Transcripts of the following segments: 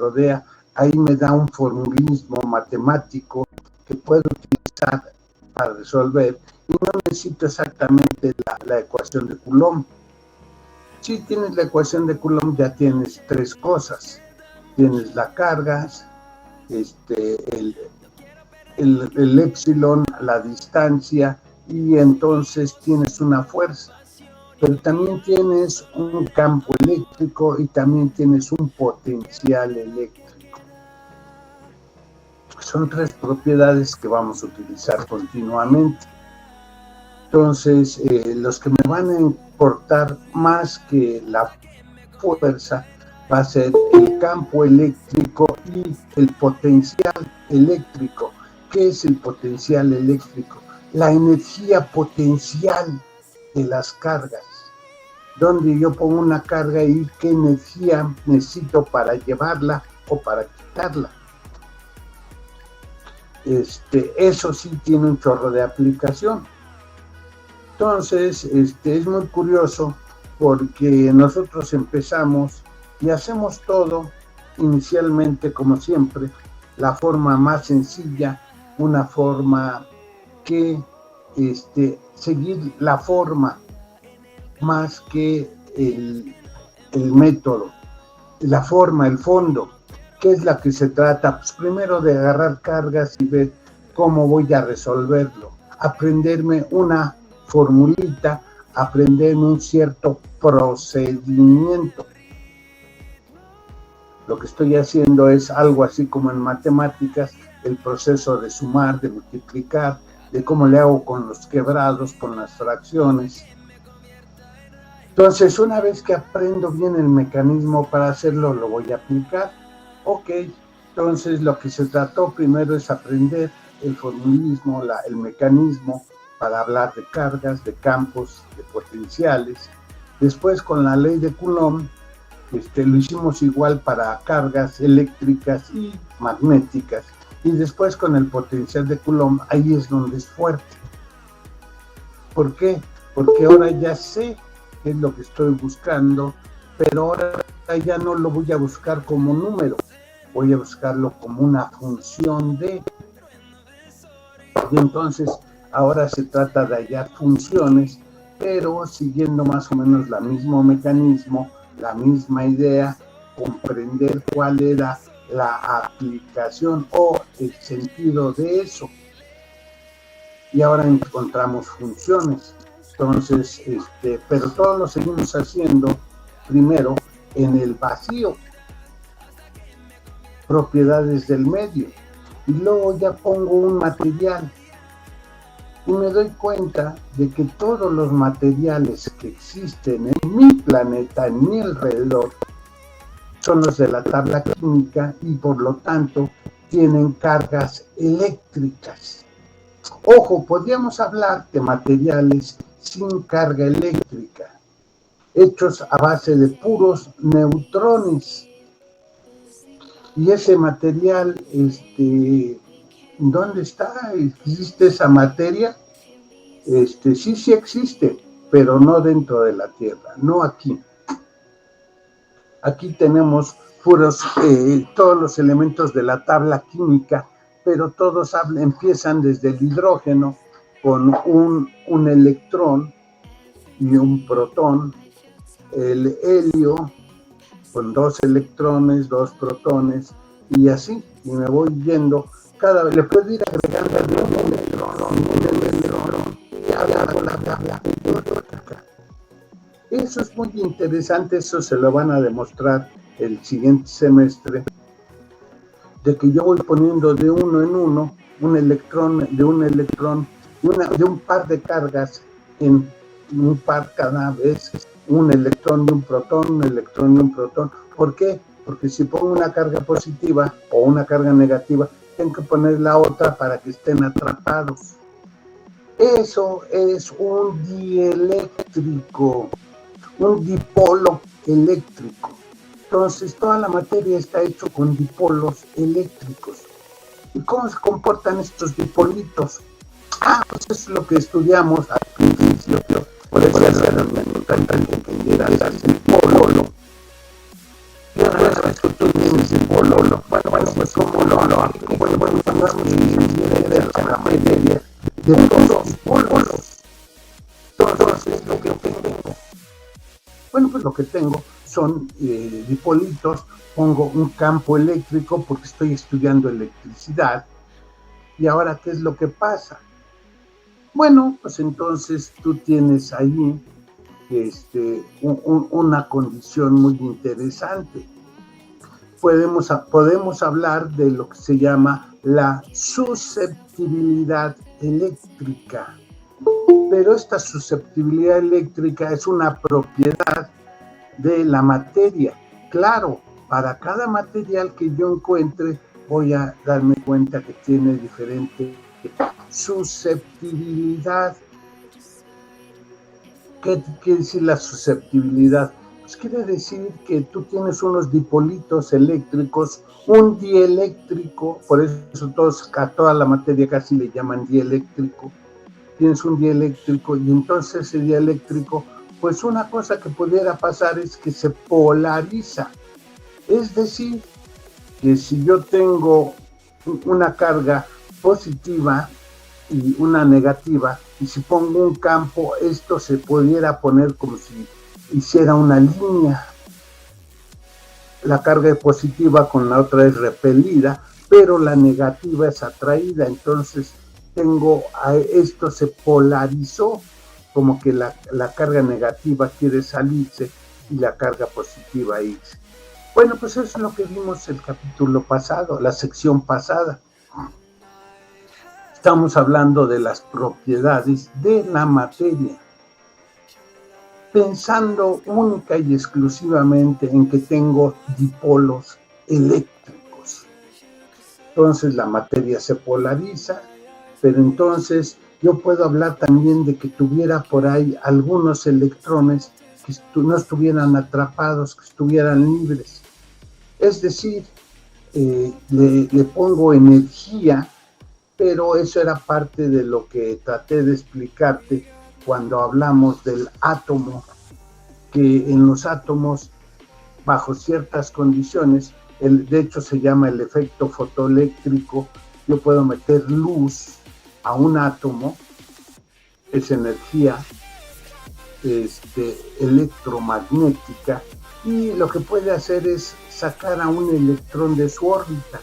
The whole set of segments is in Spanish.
rodea, ahí me da un formulismo matemático que puedo utilizar para resolver y no necesito exactamente la ecuación de Coulomb. Si tienes la ecuación de Coulomb ya tienes tres cosas. Tienes la carga, el épsilon, la distancia, y entonces tienes una fuerza. Pero también tienes un campo eléctrico y también tienes un potencial eléctrico. Son tres propiedades que vamos a utilizar continuamente. Entonces, los que me van a importar más que la fuerza va a ser el campo eléctrico y el potencial eléctrico. ¿Qué es el potencial eléctrico? La energía potencial de las cargas. Donde yo pongo una carga y qué energía necesito para llevarla o para quitarla. Eso sí tiene un chorro de aplicación. Entonces, es muy curioso porque nosotros empezamos y hacemos todo inicialmente, como siempre, la forma más sencilla, una forma que seguir la forma más que el método, la forma, el fondo. ¿Qué es la que se trata? Pues primero de agarrar cargas y ver cómo voy a resolverlo, aprenderme una formulita, aprenderme un cierto procedimiento. Lo que estoy haciendo es algo así como en matemáticas, el proceso de sumar, de multiplicar, de cómo le hago con los quebrados, con las fracciones. Entonces, una vez que aprendo bien el mecanismo para hacerlo, lo voy a aplicar. Ok, entonces lo que se trató primero es aprender el formulismo, el mecanismo para hablar de cargas, de campos, de potenciales. Después, con la ley de Coulomb, lo hicimos igual para cargas eléctricas y magnéticas. Y después, con el potencial de Coulomb, ahí es donde es fuerte. ¿Por qué? Porque ahora ya sé qué es lo que estoy buscando, pero ahora ya no lo voy a buscar como número, voy a buscarlo como una función de. Y entonces ahora se trata de hallar funciones, pero siguiendo más o menos el mismo mecanismo, la misma idea, comprender cuál era la aplicación o el sentido de eso. Y ahora encontramos funciones. Entonces, pero todo lo seguimos haciendo primero en el vacío, propiedades del medio, y luego ya pongo un material y me doy cuenta de que todos los materiales que existen en mi planeta, en mi alrededor, son los de la tabla química y por lo tanto tienen cargas eléctricas. Ojo, podríamos hablar de materiales sin carga eléctrica, hechos a base de puros neutrones. Y ese material, ¿dónde está? ¿Existe esa materia? Sí existe, pero no dentro de la Tierra, no aquí. Aquí tenemos puros, todos los elementos de la tabla química, pero todos empiezan desde el hidrógeno con un electrón y un protón, el helio con 2 electrones, 2 protones, y así, y me voy yendo, cada vez le puedo ir agregando un electrón, y hago la tabla periódica. Eso es muy interesante, eso se lo van a demostrar el siguiente semestre, de que yo voy poniendo de uno en uno un electrón, de un par de cargas en un par cada vez, un electrón y un protón, un electrón y un protón. ¿Por qué? Porque si pongo una carga positiva o una carga negativa, tengo que poner la otra para que estén atrapados. Eso es un dieléctrico, un dipolo eléctrico. Entonces, toda la materia está hecha con dipolos eléctricos. ¿Y cómo se comportan estos dipolitos? Pues eso es lo que estudiamos al principio. Por eso es entender al dipolo. Y una vez que tú tienes dipolo lo aplico, bueno, vamos a la materia de todos los polos. Entonces, lo que tengo, bueno, pues lo que tengo son dipolitos, pongo un campo eléctrico porque estoy estudiando electricidad. Y ahora, ¿qué es lo que pasa? Bueno, pues entonces tú tienes ahí una condición muy interesante. Podemos hablar de lo que se llama la susceptibilidad eléctrica. Pero esta susceptibilidad eléctrica es una propiedad de la materia. Claro, para cada material que yo encuentre, voy a darme cuenta que tiene diferente susceptibilidad. ¿Qué quiere decir la susceptibilidad? Pues quiere decir que tú tienes unos dipolitos eléctricos, un dieléctrico, por eso a toda la materia casi le llaman dieléctrico. Tienes un dieléctrico y entonces ese dieléctrico, pues una cosa que pudiera pasar es que se polariza. Es decir, que si yo tengo una carga positiva y una negativa, y si pongo un campo, esto se pudiera poner como si hiciera una línea. La carga positiva con la otra es repelida, pero la negativa es atraída. Entonces esto se polarizó, como que la carga negativa quiere salirse y la carga positiva irse. Bueno, pues eso es lo que vimos el capítulo pasado, la sección pasada. Estamos hablando de las propiedades de la materia, pensando única y exclusivamente en que tengo dipolos eléctricos. Entonces la materia se polariza, pero entonces yo puedo hablar también de que tuviera por ahí algunos electrones que no estuvieran atrapados, que estuvieran libres. Es decir, le pongo energía, pero eso era parte de lo que traté de explicarte cuando hablamos del átomo, que en los átomos, bajo ciertas condiciones, de hecho se llama el efecto fotoeléctrico, yo puedo meter luz a un átomo, es energía electromagnética, y lo que puede hacer es sacar a un electrón de su órbita.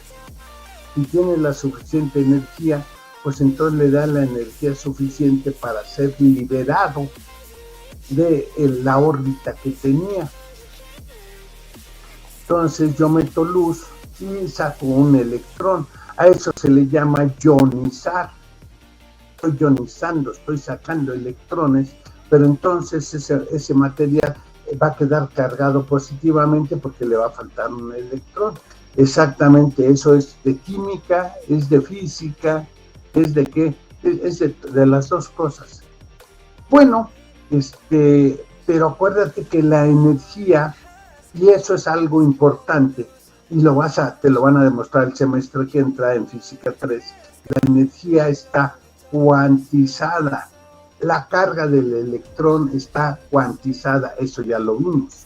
Si tiene la suficiente energía, pues entonces le da la energía suficiente para ser liberado de la órbita que tenía. Entonces yo meto luz y saco un electrón. A eso se le llama ionizar. Estoy ionizando, estoy sacando electrones, pero entonces ese material va a quedar cargado positivamente porque le va a faltar un electrón. Exactamente, eso es de química, es de física, es de qué, es de las dos cosas. Bueno, pero acuérdate que la energía, y eso es algo importante, y te lo van a demostrar el semestre que entra en Física 3, la energía está cuantizada, la carga del electrón está cuantizada, eso ya lo vimos.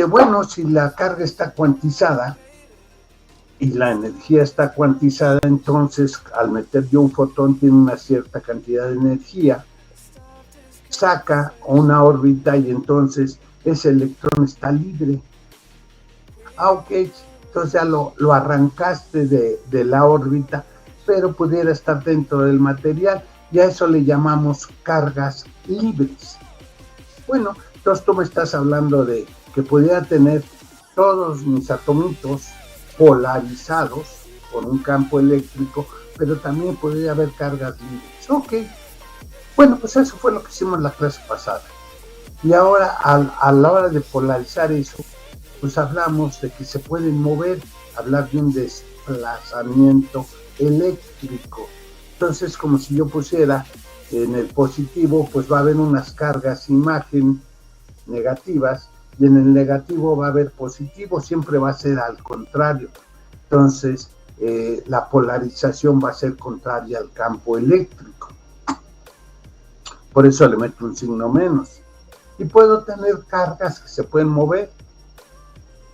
Bueno, si la carga está cuantizada y la energía está cuantizada, entonces al meter yo un fotón tiene una cierta cantidad de energía, saca una órbita y entonces ese electrón está libre. Ok, entonces ya lo arrancaste de la órbita, pero pudiera estar dentro del material, y a eso le llamamos cargas libres. Bueno, entonces tú me estás hablando de que pudiera tener todos mis atomitos polarizados por un campo eléctrico, pero también podría haber cargas libres. Ok, bueno, pues eso fue lo que hicimos la clase pasada. Y ahora, a la hora de polarizar eso, pues hablamos de que se pueden mover, hablar de un desplazamiento eléctrico. Entonces, como si yo pusiera en el positivo, pues va a haber unas cargas imagen negativas, y en el negativo va a haber positivo, siempre va a ser al contrario. Entonces, la polarización va a ser contraria al campo eléctrico. Por eso le meto un signo menos. Y puedo tener cargas que se pueden mover.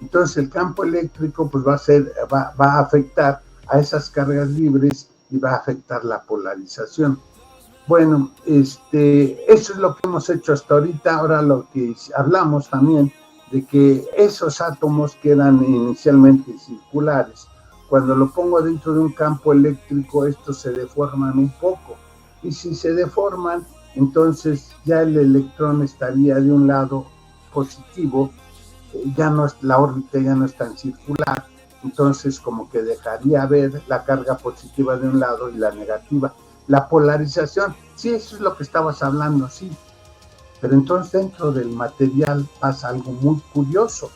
Entonces el campo eléctrico pues va a afectar a esas cargas libres y va a afectar la polarización. Bueno, eso es lo que hemos hecho hasta ahorita. Ahora lo que hablamos también de que esos átomos que eran inicialmente circulares, cuando lo pongo dentro de un campo eléctrico, estos se deforman un poco. Y si se deforman, entonces ya el electrón estaría de un lado positivo, ya no es, la órbita ya no es tan circular, entonces como que dejaría ver la carga positiva de un lado y la negativa. La polarización, sí, eso es lo que estabas hablando, sí. Pero entonces dentro del material pasa algo muy curioso.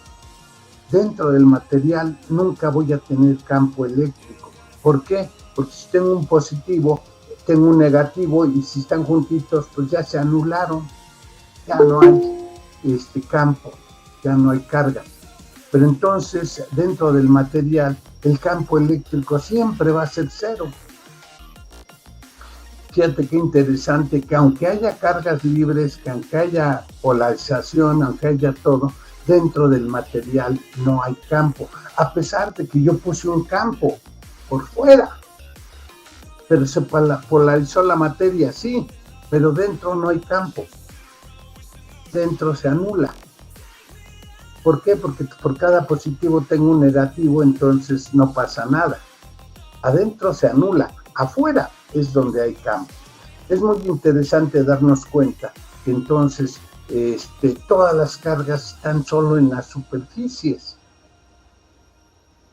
Dentro del material nunca voy a tener campo eléctrico. ¿Por qué? Porque si tengo un positivo, tengo un negativo y si están juntitos, pues ya se anularon. Ya no hay campo, ya no hay carga. Pero entonces dentro del material el campo eléctrico siempre va a ser cero. Fíjate qué interesante que aunque haya cargas libres, que aunque haya polarización, aunque haya todo, dentro del material no hay campo, a pesar de que yo puse un campo por fuera, pero se polarizó la materia, sí, pero dentro no hay campo, dentro se anula. ¿Por qué? Porque por cada positivo tengo un negativo, entonces no pasa nada. Adentro se anula, afuera es donde hay campo. Es muy interesante darnos cuenta que entonces todas las cargas están solo en las superficies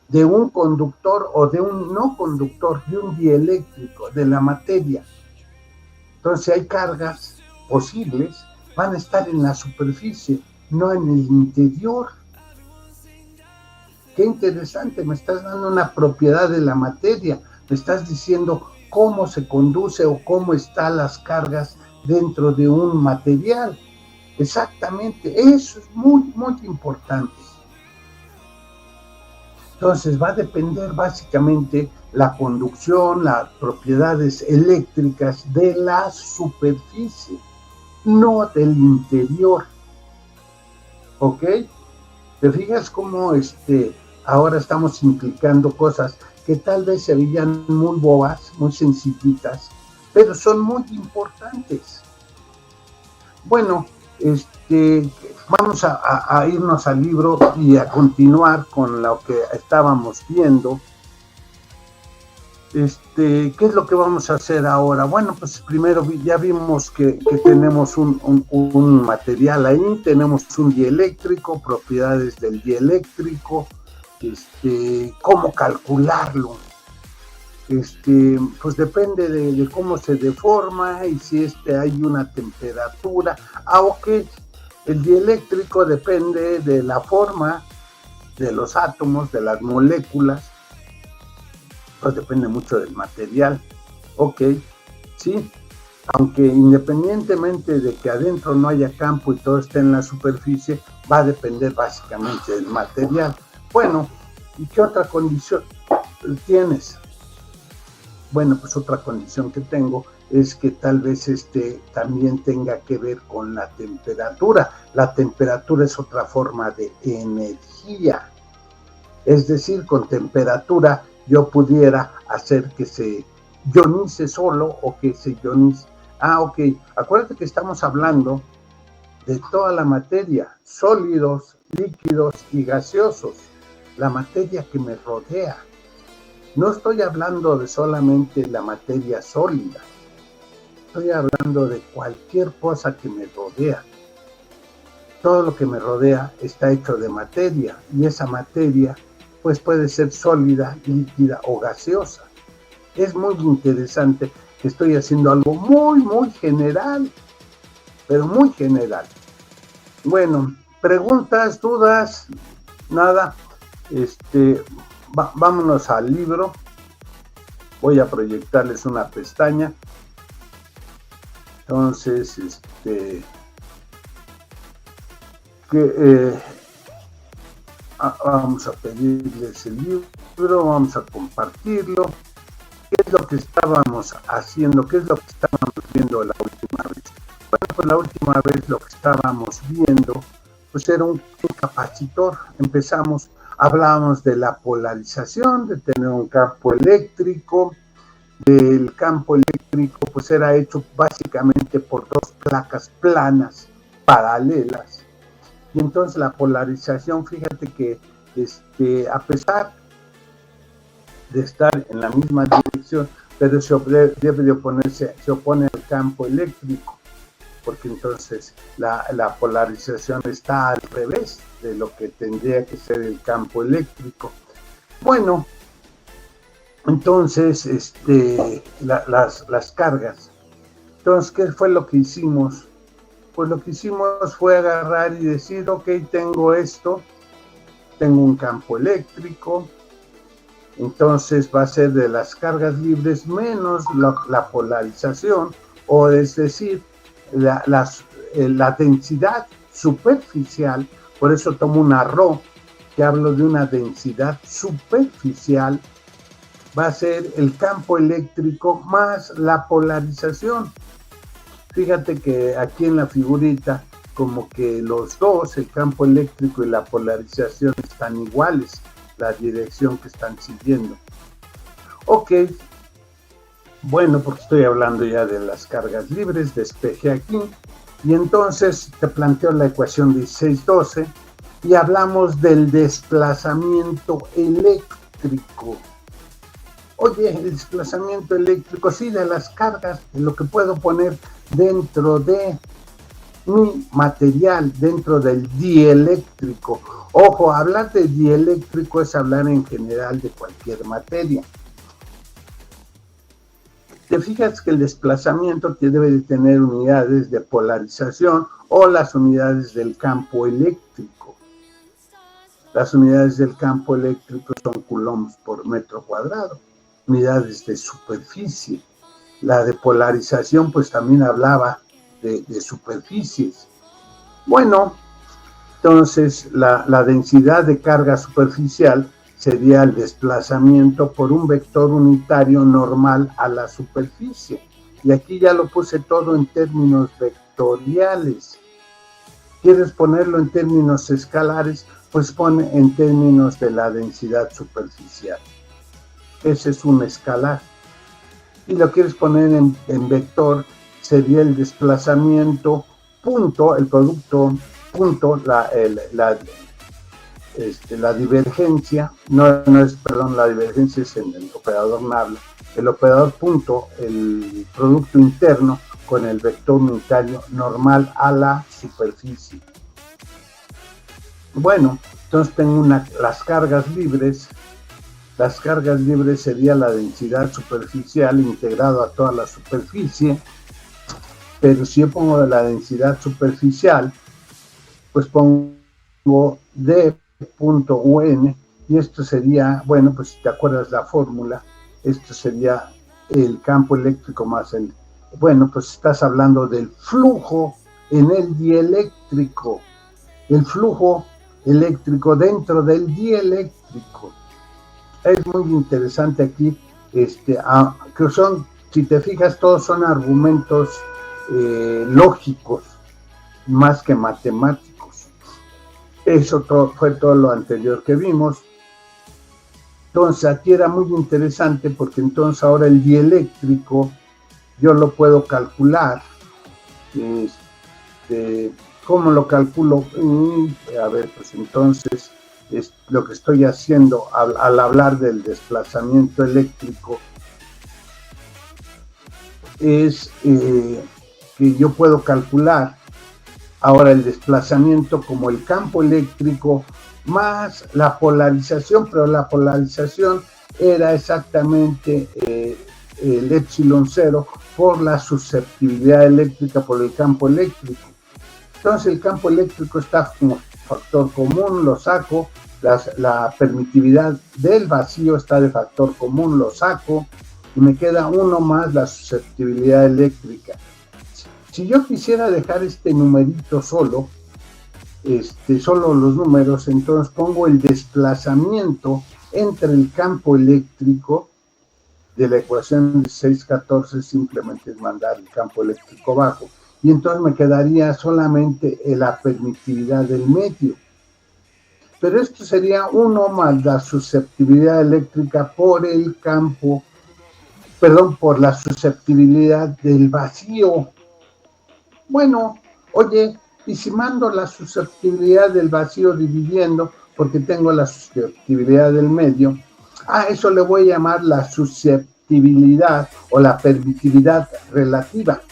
de un conductor o de un no conductor, de un dieléctrico, de la materia. Entonces hay cargas posibles, van a estar en la superficie, no en el interior. Qué interesante, me estás dando una propiedad de la materia, me estás diciendo cómo se conduce o cómo están las cargas dentro de un material. Exactamente, eso es muy, muy importante. Entonces va a depender básicamente la conducción, las propiedades eléctricas de la superficie, no del interior. ¿Ok? ¿Te fijas cómo ahora estamos implicando cosas que tal vez se veían muy bobas, muy sencillitas, pero son muy importantes? Bueno, vamos a irnos al libro y a continuar con lo que estábamos viendo. ¿Qué es lo que vamos a hacer ahora? Bueno, pues primero ya vimos que tenemos un material ahí, tenemos un dieléctrico, propiedades del dieléctrico, cómo calcularlo. Pues depende de cómo se deforma y si hay una temperatura. Ok, el dieléctrico depende de la forma de los átomos, de las moléculas, pues depende mucho del material. Ok, sí, aunque independientemente de que adentro no haya campo y todo esté en la superficie, va a depender básicamente del material. Bueno, ¿y qué otra condición tienes? Bueno, pues otra condición que tengo es que tal vez también tenga que ver con la temperatura. La temperatura es otra forma de energía. Es decir, con temperatura yo pudiera hacer que se ionice solo o que se ionice. Ok, acuérdate que estamos hablando de toda la materia, sólidos, líquidos y gaseosos, la materia que me rodea. No estoy hablando de solamente la materia sólida, estoy hablando de cualquier cosa que me rodea. Todo lo que me rodea está hecho de materia y esa materia pues puede ser sólida, líquida o gaseosa. Es muy interesante que estoy haciendo algo muy, muy general, pero muy general. Bueno, preguntas, dudas, nada. Vámonos al libro. Voy a proyectarles una pestaña. Entonces, vamos a pedirles el libro, vamos a compartirlo. ¿Qué es lo que estábamos haciendo? ¿Qué es lo que estábamos viendo la última vez? Bueno, pues la última vez lo que estábamos viendo pues era un capacitor. Hablábamos de la polarización, de tener un campo eléctrico. El campo eléctrico pues era hecho básicamente por dos placas planas paralelas, y entonces la polarización, fíjate que a pesar de estar en la misma dirección, pero debe de oponerse, se opone al campo eléctrico, porque entonces la polarización está al revés de lo que tendría que ser el campo eléctrico. Bueno, entonces las cargas. Entonces, ¿qué fue lo que hicimos? Pues lo que hicimos fue agarrar y decir, ok, tengo esto, tengo un campo eléctrico, entonces va a ser de las cargas libres menos la polarización, o es decir, la densidad superficial. Por eso tomo una ρ, que hablo de una densidad superficial, va a ser el campo eléctrico más la polarización. Fíjate que aquí en la figurita, como que los dos, el campo eléctrico y la polarización, están iguales, la dirección que están siguiendo. Ok, bueno, porque estoy hablando ya de las cargas libres, despejé aquí, y entonces te planteo la ecuación 1612, y hablamos del desplazamiento eléctrico. Oye, el desplazamiento eléctrico, sí, de las cargas, de lo que puedo poner dentro de mi material, dentro del dieléctrico. Ojo, hablar de dieléctrico es hablar en general de cualquier materia. Te fijas que el desplazamiento debe de tener unidades de polarización o las unidades del campo eléctrico. Las unidades del campo eléctrico son coulombs por metro cuadrado. Unidades de superficie. La de polarización pues también hablaba de superficies. Bueno, entonces la densidad de carga superficial sería el desplazamiento por un vector unitario normal a la superficie. Y aquí ya lo puse todo en términos vectoriales. ¿Quieres ponerlo en términos escalares? Pues pone en términos de la densidad superficial. Ese es un escalar. Y lo quieres poner en vector, sería el desplazamiento punto, el producto punto, la divergencia, la divergencia es en el operador nabla, el operador punto, el producto interno con el vector unitario normal a la superficie. Bueno, entonces tengo las cargas libres. Las cargas libres sería la densidad superficial integrado a toda la superficie, pero si yo pongo la densidad superficial, pues pongo D.UN, y esto sería, bueno, pues si te acuerdas la fórmula, esto sería el campo eléctrico más bueno, pues estás hablando del flujo en el dieléctrico, el flujo eléctrico dentro del dieléctrico. Es muy interesante aquí, que son, si te fijas, todos son argumentos lógicos, más que matemáticos. Eso fue todo lo anterior que vimos. Entonces aquí era muy interesante porque entonces ahora el dieléctrico yo lo puedo calcular. ¿Cómo lo calculo? A ver, pues entonces lo que estoy haciendo al hablar del desplazamiento eléctrico es que yo puedo calcular ahora el desplazamiento como el campo eléctrico más la polarización, pero la polarización era exactamente el epsilon cero por la susceptibilidad eléctrica por el campo eléctrico. Entonces el campo eléctrico está como factor común, lo saco, la permitividad del vacío está de factor común, lo saco, y me queda uno más la susceptibilidad eléctrica. Si yo quisiera dejar este numerito solo los números, entonces pongo el desplazamiento entre el campo eléctrico de la ecuación 1614, simplemente es mandar el campo eléctrico abajo, y entonces me quedaría solamente la permitividad del medio. Pero esto sería 1 más la susceptibilidad eléctrica por el campo, perdón, por la susceptibilidad del vacío. Bueno, oye, y si mando la susceptibilidad del vacío dividiendo, porque tengo la susceptibilidad del medio, eso le voy a llamar la susceptibilidad o la permitividad relativa.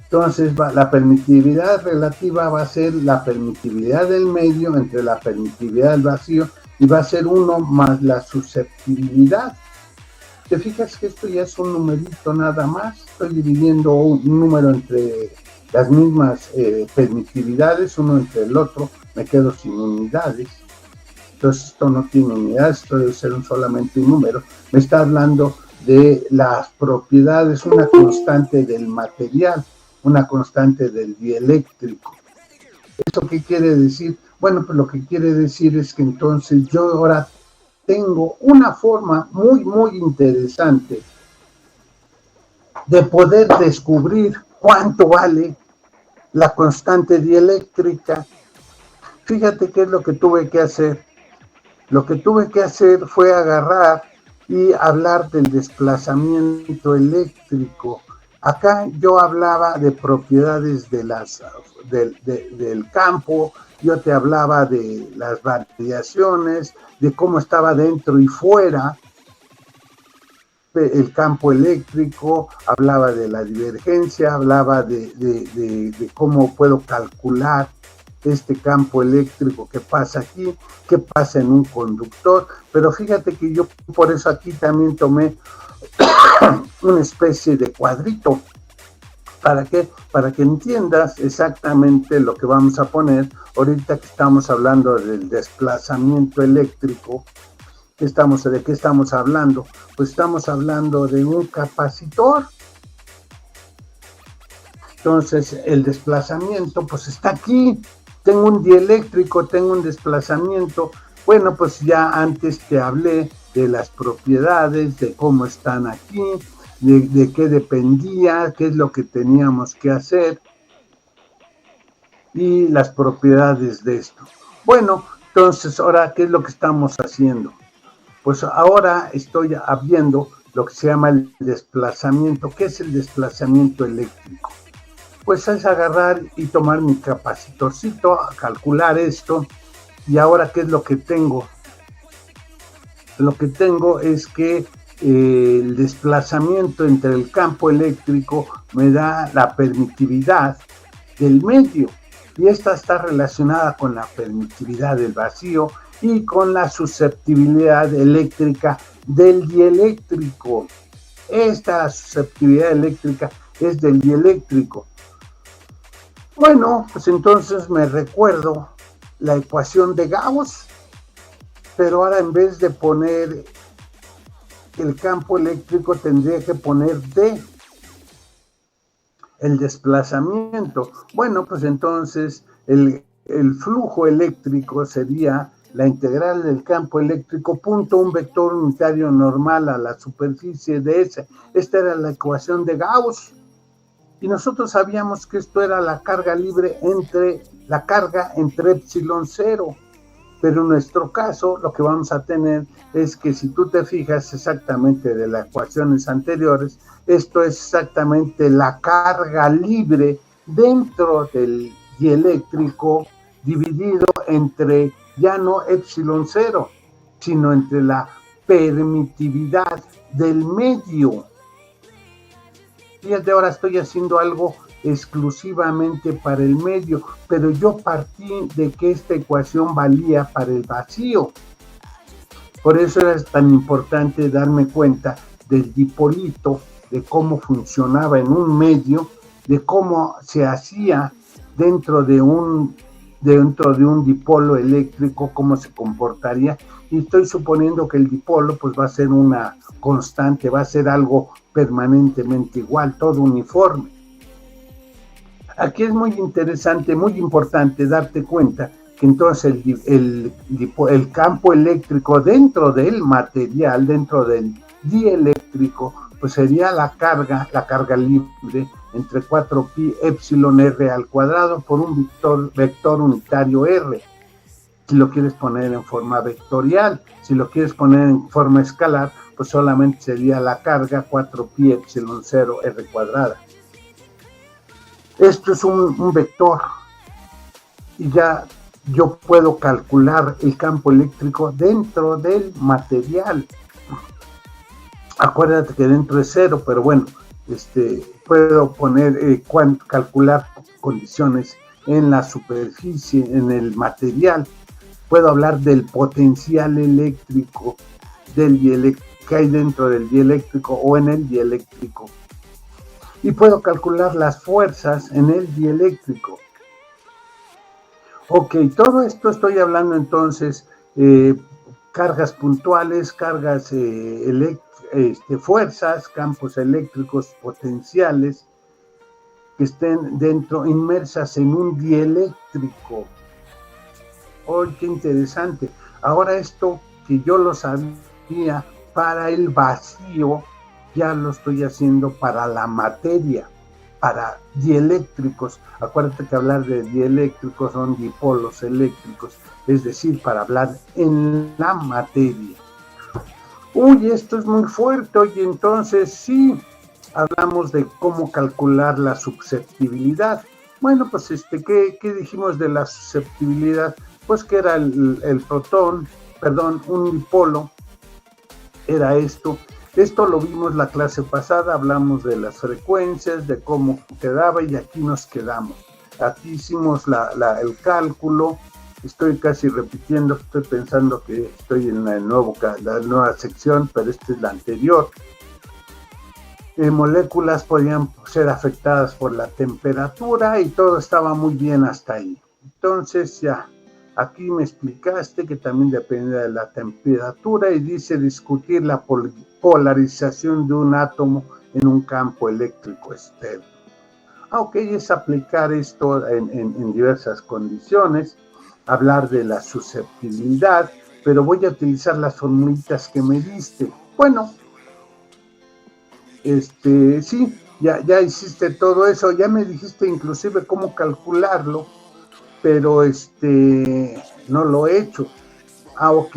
Entonces la permitividad relativa va a ser la permitividad del medio entre la permitividad del vacío y va a ser 1 más la susceptibilidad. ¿Te fijas que esto ya es un numerito nada más? Estoy dividiendo un número entre las mismas permitividades, uno entre el otro, me quedo sin unidades. Entonces esto no tiene unidades, esto debe ser solamente un número. Me está hablando de las propiedades, una constante del material, una constante del dieléctrico. ¿Eso qué quiere decir? Bueno, pues lo que quiere decir es que entonces yo ahora tengo una forma muy, muy interesante de poder descubrir cuánto vale la constante dieléctrica. Fíjate qué es lo que tuve que hacer. Lo que tuve que hacer fue agarrar y hablar del desplazamiento eléctrico. Acá yo hablaba de propiedades de del campo, yo te hablaba de las variaciones, de cómo estaba dentro y fuera el campo eléctrico, hablaba de la divergencia, hablaba de cómo puedo calcular este campo eléctrico que pasa aquí, que pasa en un conductor, pero fíjate que yo por eso aquí también tomé una especie de cuadrito. ¿Para qué? Para que entiendas exactamente lo que vamos a poner ahorita que estamos hablando del desplazamiento eléctrico. ¿De qué estamos hablando? Pues estamos hablando de un capacitor. Entonces el desplazamiento pues está aquí. Tengo un dieléctrico, tengo un desplazamiento. Bueno, pues ya antes te hablé de las propiedades, de cómo están aquí, de qué dependía, qué es lo que teníamos que hacer y las propiedades de esto. Bueno, entonces ahora, ¿qué es lo que estamos haciendo? Pues ahora estoy viendo lo que se llama el desplazamiento. ¿Qué es el desplazamiento eléctrico? Pues es agarrar y tomar mi capacitorcito, calcular esto, y ahora ¿qué es lo que tengo? Lo que tengo es que el desplazamiento entre el campo eléctrico me da la permitividad del medio, y esta está relacionada con la permitividad del vacío y con la susceptibilidad eléctrica del dieléctrico. Esta susceptibilidad eléctrica es del dieléctrico. Bueno, pues entonces me recuerdo la ecuación de Gauss, pero ahora en vez de poner el campo eléctrico tendría que poner D, el desplazamiento. Bueno, pues entonces el flujo eléctrico sería la integral del campo eléctrico punto un vector unitario normal a la superficie de S. Esta era la ecuación de Gauss. Y nosotros sabíamos que esto era la carga libre entre epsilon 0. Pero en nuestro caso, lo que vamos a tener es que si tú te fijas exactamente de las ecuaciones anteriores, esto es exactamente la carga libre dentro del dieléctrico dividido entre ya no epsilon 0, sino entre la permitividad del medio. Fíjate, ahora estoy haciendo algo exclusivamente para el medio, pero yo partí de que esta ecuación valía para el vacío. Por eso era tan importante darme cuenta del dipolito, de cómo funcionaba en un medio, de cómo se hacía dentro de un dipolo eléctrico, cómo se comportaría, y estoy suponiendo que el dipolo pues va a ser una constante, va a ser algo permanentemente igual, todo uniforme. Aquí es muy interesante, muy importante darte cuenta que entonces el campo eléctrico dentro del material, dentro del dieléctrico, pues sería la carga libre entre 4pi epsilon r al cuadrado por un vector unitario r. Si lo quieres poner en forma vectorial, si lo quieres poner en forma escalar, pues solamente sería la carga 4pi epsilon 0 r cuadrada. Esto es un vector y ya yo puedo calcular el campo eléctrico dentro del material. Acuérdate que dentro es cero, pero bueno, puedo poner, calcular condiciones en la superficie, en el material. Puedo hablar del potencial eléctrico que hay dentro del dieléctrico o en el dieléctrico. Y puedo calcular las fuerzas en el dieléctrico. Ok, todo esto estoy hablando entonces, cargas puntuales, cargas fuerzas, campos eléctricos potenciales que estén dentro, inmersas en un dieléctrico. ¡Oh, qué interesante! Ahora esto que yo lo sabía para el vacío, ya lo estoy haciendo para la materia, para dieléctricos. Acuérdate que hablar de dieléctricos son dipolos eléctricos, es decir, para hablar en la materia. Uy, esto es muy fuerte. Oye, entonces sí, hablamos de cómo calcular la susceptibilidad. Bueno, pues ¿qué dijimos de la susceptibilidad? Pues que era el protón, un dipolo, era esto. Esto lo vimos la clase pasada, hablamos de las frecuencias, de cómo quedaba y aquí nos quedamos. Aquí hicimos el cálculo. Estoy casi repitiendo, estoy pensando que estoy en la nueva sección, pero esta es la anterior. Moléculas podían ser afectadas por la temperatura y todo estaba muy bien hasta ahí. Entonces ya, aquí me explicaste que también depende de la temperatura y dice discutir la polarización de un átomo en un campo eléctrico externo. Ok, es aplicar esto en diversas condiciones, hablar de la susceptibilidad, pero voy a utilizar las formulitas que me diste. Bueno, sí, ya hiciste todo eso, ya me dijiste inclusive cómo calcularlo, pero no lo he hecho. Ok,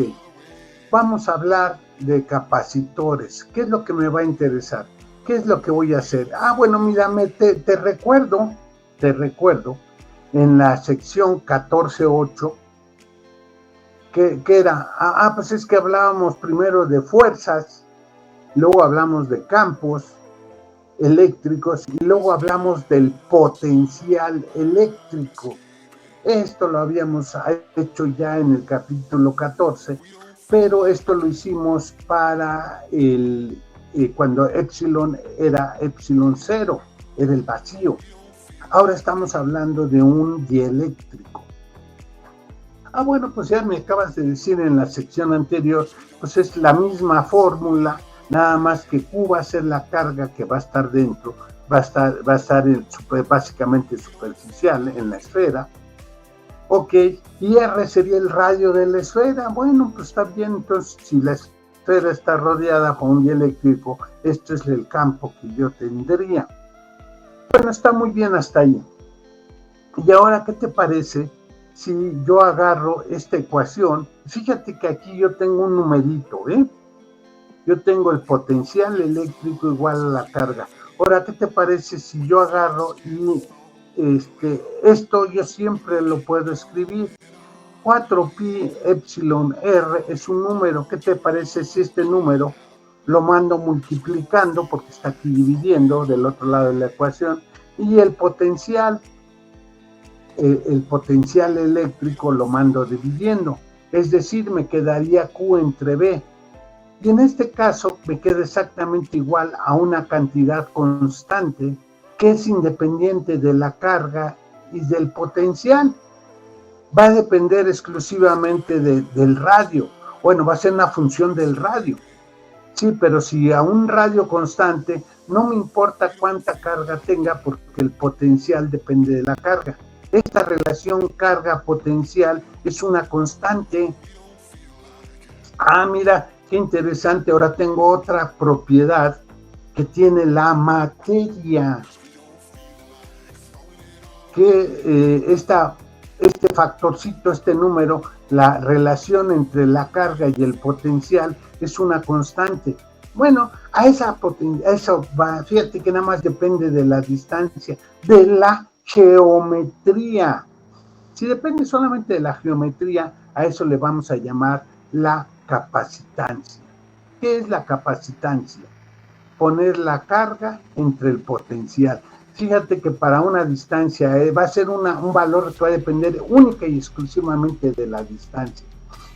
vamos a hablar de capacitores. ¿Qué es lo que me va a interesar? ¿Qué es lo que voy a hacer? Bueno, mira, te recuerdo en la sección 14.8 que era, pues es que hablábamos primero de fuerzas, luego hablamos de campos eléctricos y luego hablamos del potencial eléctrico. Esto lo habíamos hecho ya en el capítulo 14, pero esto lo hicimos para cuando epsilon era epsilon 0, era el vacío. Ahora estamos hablando de un dieléctrico. Bueno, pues ya me acabas de decir en la sección anterior, pues es la misma fórmula, nada más que Q va a ser la carga que va a estar dentro, va a estar básicamente superficial en la esfera. Ok, y R sería el radio de la esfera. Bueno, pues está bien, entonces si la esfera está rodeada por un dieléctrico, este es el campo que yo tendría. Bueno, está muy bien hasta ahí. Y ahora, ¿qué te parece si yo agarro esta ecuación? Fíjate que aquí yo tengo un numerito, Yo tengo el potencial eléctrico igual a la carga. Ahora, ¿qué te parece si yo agarro y esto yo siempre lo puedo escribir? 4pi epsilon r es un número. ¿Qué te parece si este número lo mando multiplicando, porque está aquí dividiendo del otro lado de la ecuación, y el potencial eléctrico lo mando dividiendo? Es decir, me quedaría Q entre B. Y en este caso me queda exactamente igual a una cantidad constante que es independiente de la carga y del potencial. Va a depender exclusivamente del radio. Bueno, va a ser una función del radio. Sí, pero si a un radio constante, no me importa cuánta carga tenga porque el potencial depende de la carga. Esta relación carga-potencial es una constante. Mira, qué interesante. Ahora tengo otra propiedad que tiene la materia. que este factorcito, este número, la relación entre la carga y el potencial es una constante. Bueno, eso va, fíjate que nada más depende de la distancia, de la geometría. Si depende solamente de la geometría, a eso le vamos a llamar la capacitancia. ¿Qué es la capacitancia? Poner la carga entre el potencial. Fíjate que para una distancia va a ser un valor que va a depender única y exclusivamente de la distancia.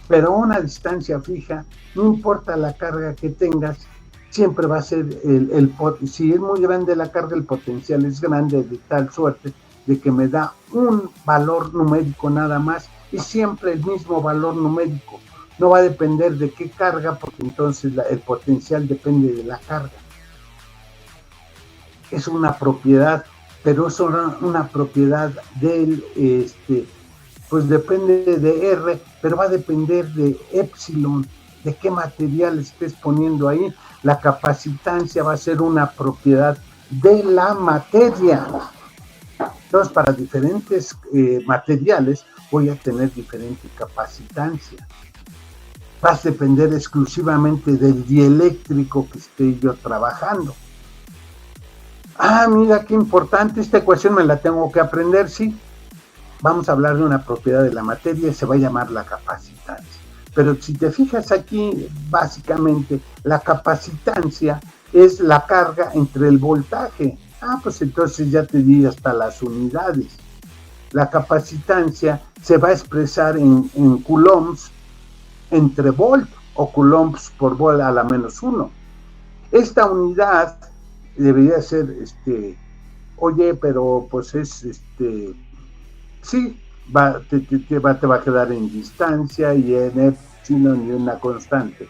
Pero una distancia fija, no importa la carga que tengas, siempre va a ser si es muy grande la carga, el potencial es grande, de tal suerte de que me da un valor numérico nada más, y siempre el mismo valor numérico. No va a depender de qué carga, porque entonces el potencial depende de la carga. Es una propiedad, pero es una propiedad del, pues depende de R, pero va a depender de epsilon, de qué material estés poniendo ahí. La capacitancia va a ser una propiedad de la materia. Entonces, para diferentes materiales voy a tener diferente capacitancia. Va a depender exclusivamente del dieléctrico que esté yo trabajando. Ah, mira qué importante, esta ecuación me la tengo que aprender, sí. Vamos a hablar de una propiedad de la materia y se va a llamar la capacitancia. Pero si te fijas aquí, básicamente, la capacitancia es la carga entre el voltaje. Ah, pues entonces ya te di hasta las unidades. La capacitancia se va a expresar en coulombs entre volt o coulombs por volt a la menos 1. Esta unidad debería ser, oye, pero pues es, sí, te va a quedar en distancia y en epsilon y una constante.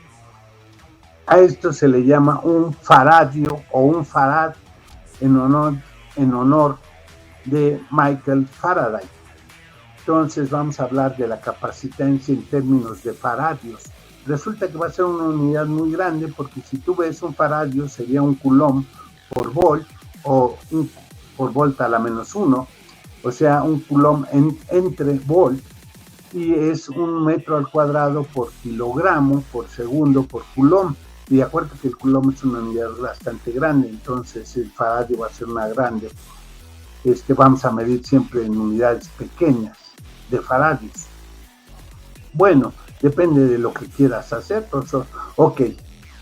A esto se le llama un faradio o un farad en honor de Michael Faraday. Entonces vamos a hablar de la capacitancia en términos de faradios. Resulta que va a ser una unidad muy grande, porque si tú ves un faradio sería un coulomb por volt, o por volt a la menos 1, o sea, un coulomb entre volt, y es 1 metro al cuadrado por kilogramo por segundo por coulomb. Y de acuerdo que el coulomb es una unidad bastante grande, entonces el faradio va a ser una grande. Vamos a medir siempre en unidades pequeñas de faradios. Bueno, depende de lo que quieras hacer, profesor. Ok,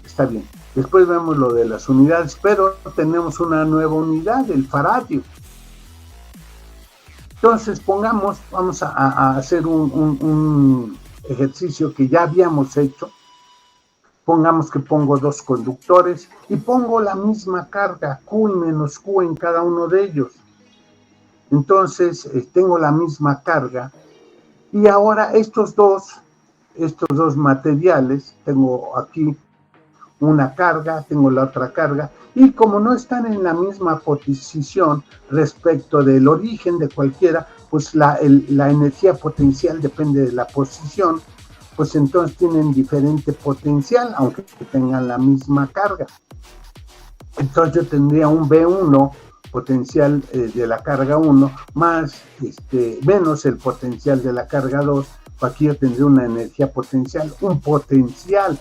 está bien. Después vemos lo de las unidades, pero tenemos una nueva unidad, el faradio. Entonces vamos a hacer un ejercicio que ya habíamos hecho. Pongamos que pongo 2 conductores y pongo la misma carga, Q y menos Q en cada uno de ellos. Entonces tengo la misma carga, y ahora estos dos materiales, tengo aquí una carga, tengo la otra carga, y como no están en la misma posición respecto del origen de cualquiera, pues la energía potencial depende de la posición, pues entonces tienen diferente potencial, aunque tengan la misma carga. Entonces yo tendría un V1 potencial de la carga 1 más menos el potencial de la carga 2. Aquí yo tendría una energía potencial, un potencial.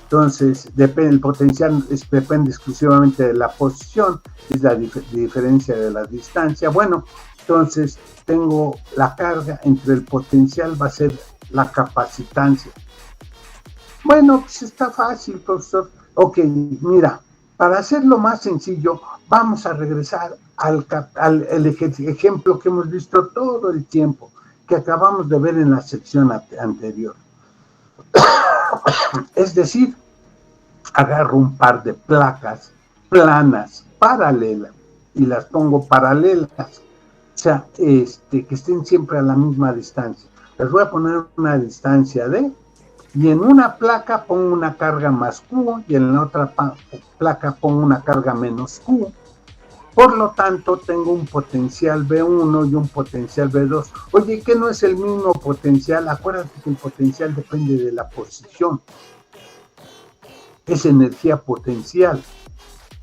Entonces el potencial depende exclusivamente de la posición, es la diferencia de la distancia. Bueno, entonces tengo la carga entre el potencial, va a ser la capacitancia. Bueno, pues está fácil, profesor. Ok, mira, para hacerlo más sencillo, vamos a regresar al ejemplo que hemos visto todo el tiempo, que acabamos de ver en la sección anterior. Es decir, agarro un par de placas planas, paralelas, y las pongo paralelas, o sea, que estén siempre a la misma distancia. Les voy a poner una distancia D, y en una placa pongo una carga más Q, y en la otra placa pongo una carga menos Q. Por lo tanto, tengo un potencial V1 y un potencial V2. Oye, ¿qué no es el mismo potencial? Acuérdate que el potencial depende de la posición. Es energía potencial.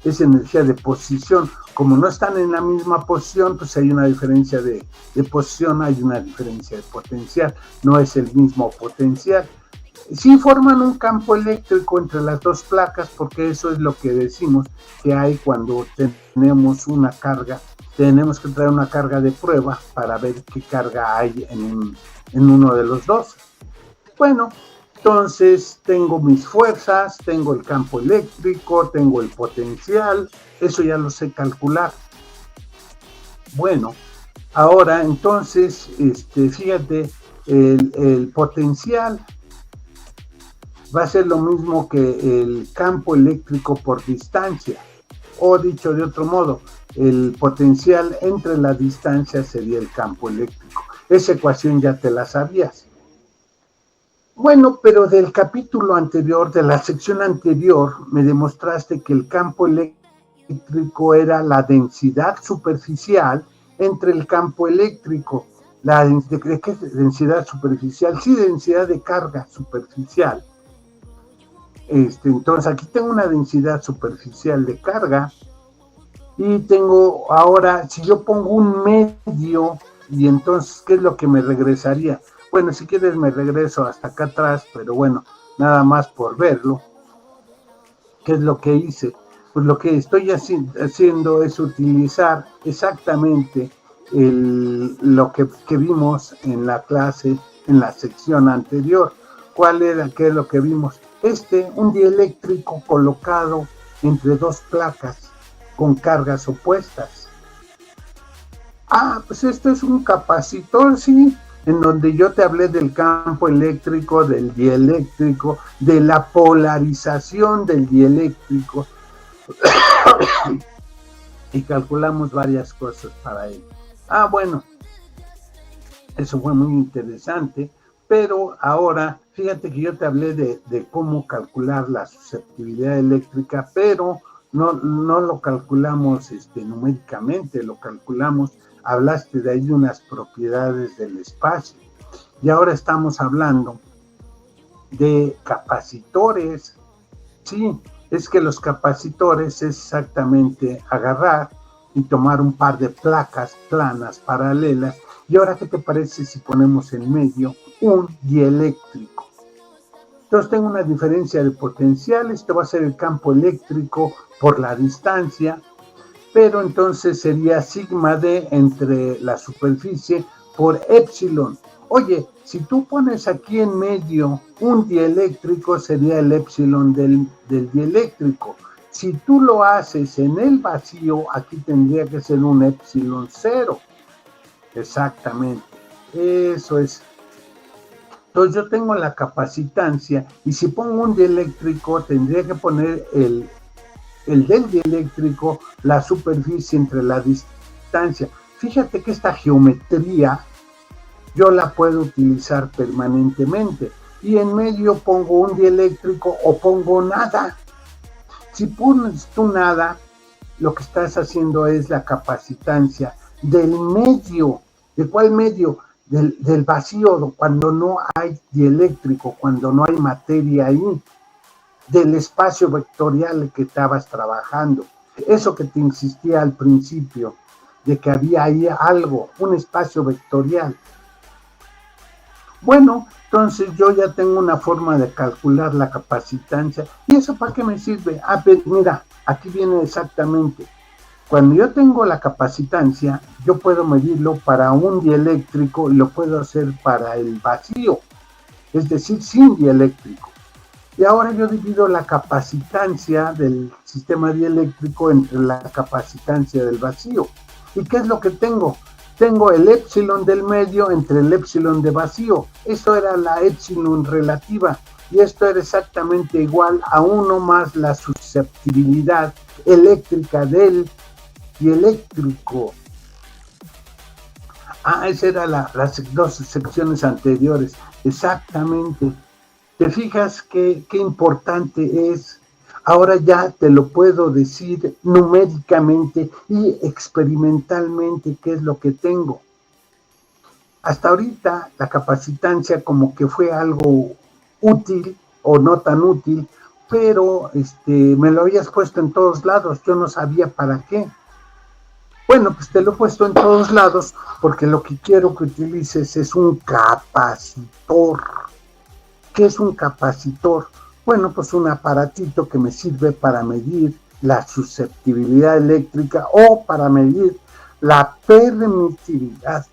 es energía de posición. Como no están en la misma posición, pues hay una diferencia de posición, hay una diferencia de potencial, no es el mismo potencial. Sí forman un campo eléctrico entre las dos placas, porque eso es lo que decimos que hay cuando tenemos una carga. Tenemos que traer una carga de prueba para ver qué carga hay en uno de los dos. Bueno, entonces tengo mis fuerzas, tengo el campo eléctrico, tengo el potencial, eso ya lo sé calcular. Bueno, ahora entonces, fíjate, el potencial va a ser lo mismo que el campo eléctrico por distancia, o dicho de otro modo, el potencial entre la distancia sería el campo eléctrico. Esa ecuación ya te la sabías. Bueno, pero del capítulo anterior, de la sección anterior, me demostraste que el campo eléctrico era la densidad superficial entre el campo eléctrico. ¿Qué es densidad superficial? Sí, densidad de carga superficial. Entonces aquí tengo una densidad superficial de carga y tengo ahora, si yo pongo un medio, y entonces, ¿qué es lo que me regresaría? Bueno, si quieres me regreso hasta acá atrás, pero bueno, nada más por verlo. ¿Qué es lo que hice? Pues lo que estoy haciendo es utilizar exactamente lo que vimos en la clase, en la sección anterior. ¿Cuál era? ¿Qué es lo que vimos? Un dieléctrico colocado entre dos placas con cargas opuestas. Pues esto es un capacitor, sí, en donde yo te hablé del campo eléctrico, del dieléctrico, de la polarización del dieléctrico, y calculamos varias cosas para él. Bueno, eso fue muy interesante, pero ahora, fíjate que yo te hablé de cómo calcular la susceptibilidad eléctrica, pero no lo calculamos numéricamente, lo calculamos, hablaste de ahí unas propiedades del espacio, y ahora estamos hablando de capacitores. Sí, es que los capacitores es exactamente agarrar y tomar un par de placas planas paralelas, y ahora, ¿qué te parece si ponemos en medio un dieléctrico? Entonces tengo una diferencia de potencial, esto va a ser el campo eléctrico por la distancia, pero entonces sería sigma D entre la superficie por epsilon. Oye, si tú pones aquí en medio un dieléctrico, sería el epsilon del dieléctrico. Si tú lo haces en el vacío, aquí tendría que ser un epsilon cero. Exactamente, eso es. Entonces yo tengo la capacitancia, y si pongo un dieléctrico, tendría que poner el del dieléctrico, la superficie entre la distancia. Fíjate que esta geometría yo la puedo utilizar permanentemente, y en medio pongo un dieléctrico o pongo nada. Si pones tú nada, lo que estás haciendo es la capacitancia del medio. ¿De cuál medio? Del vacío, cuando no hay dieléctrico, cuando no hay materia ahí, del espacio vectorial que estabas trabajando. Eso que te insistía al principio, de que había ahí algo, un espacio vectorial. Bueno, entonces yo ya tengo una forma de calcular la capacitancia. ¿Y eso para qué me sirve? Mira, aquí viene exactamente. Cuando yo tengo la capacitancia, yo puedo medirlo para un dieléctrico y lo puedo hacer para el vacío, es decir, sin dieléctrico. Y ahora yo divido la capacitancia del sistema dieléctrico entre la capacitancia del vacío. ¿Y qué es lo que tengo? Tengo el epsilon del medio entre el epsilon de vacío. Eso era la epsilon relativa, y esto era exactamente igual a 1 más la susceptibilidad eléctrica del dieléctrico. Esas eran las dos secciones anteriores. Exactamente. ¿Te fijas qué importante es? Ahora ya te lo puedo decir numéricamente y experimentalmente qué es lo que tengo. Hasta ahorita la capacitancia como que fue algo útil o no tan útil, pero me lo habías puesto en todos lados, yo no sabía para qué. Bueno, pues te lo he puesto en todos lados porque lo que quiero que utilices es un capacitor. ¿Qué es un capacitor? Bueno, pues un aparatito que me sirve para medir la susceptibilidad eléctrica o para medir la permitividad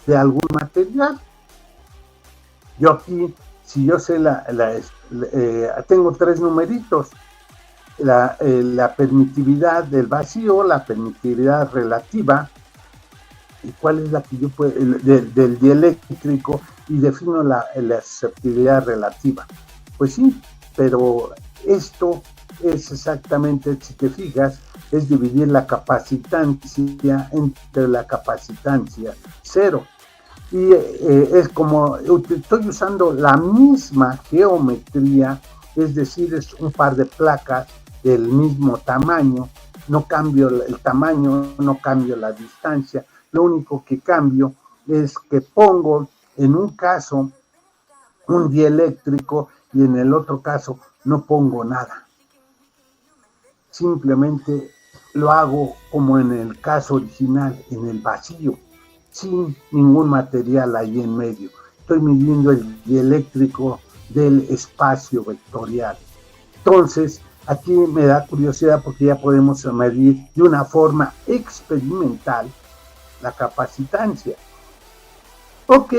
de algún material. Yo aquí, si yo sé tengo 3 numeritos, la permitividad del vacío, la permitividad relativa, y cuál es la que yo puedo, del dieléctrico, y defino la susceptibilidad relativa. Pues sí, pero esto es exactamente, si te fijas, es dividir la capacitancia entre la capacitancia cero. Y es como, estoy usando la misma geometría, es decir, es un par de placas del mismo tamaño, no cambio el tamaño, no cambio la distancia, lo único que cambio es que pongo en un caso un dieléctrico y en el otro caso no pongo nada. Simplemente lo hago como en el caso original, en el vacío, sin ningún material ahí en medio. Estoy midiendo el dieléctrico del espacio vectorial. Entonces, aquí me da curiosidad porque ya podemos medir de una forma experimental la capacitancia. Ok,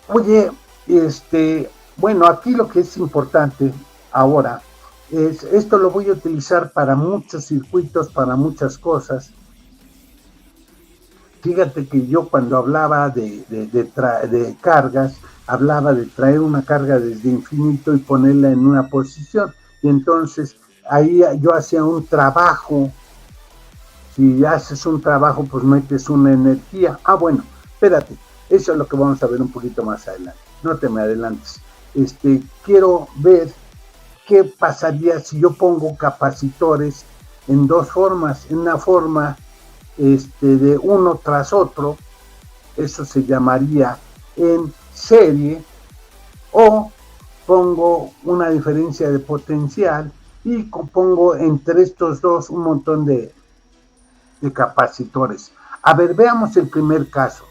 oye, bueno, aquí lo que es importante ahora es, esto lo voy a utilizar para muchos circuitos, para muchas cosas. Fíjate que yo cuando hablaba de cargas, hablaba de traer una carga desde infinito y ponerla en una posición. Y entonces ahí yo hacía un trabajo. Si haces un trabajo, pues metes una energía. Ah, bueno, espérate. Eso es lo que vamos a ver un poquito más adelante. No te me adelantes. Quiero ver qué pasaría si yo pongo capacitores en dos formas. En una forma de uno tras otro, eso se llamaría en serie, o pongo una diferencia de potencial y pongo entre estos dos un montón de capacitores. A ver, veamos el primer caso.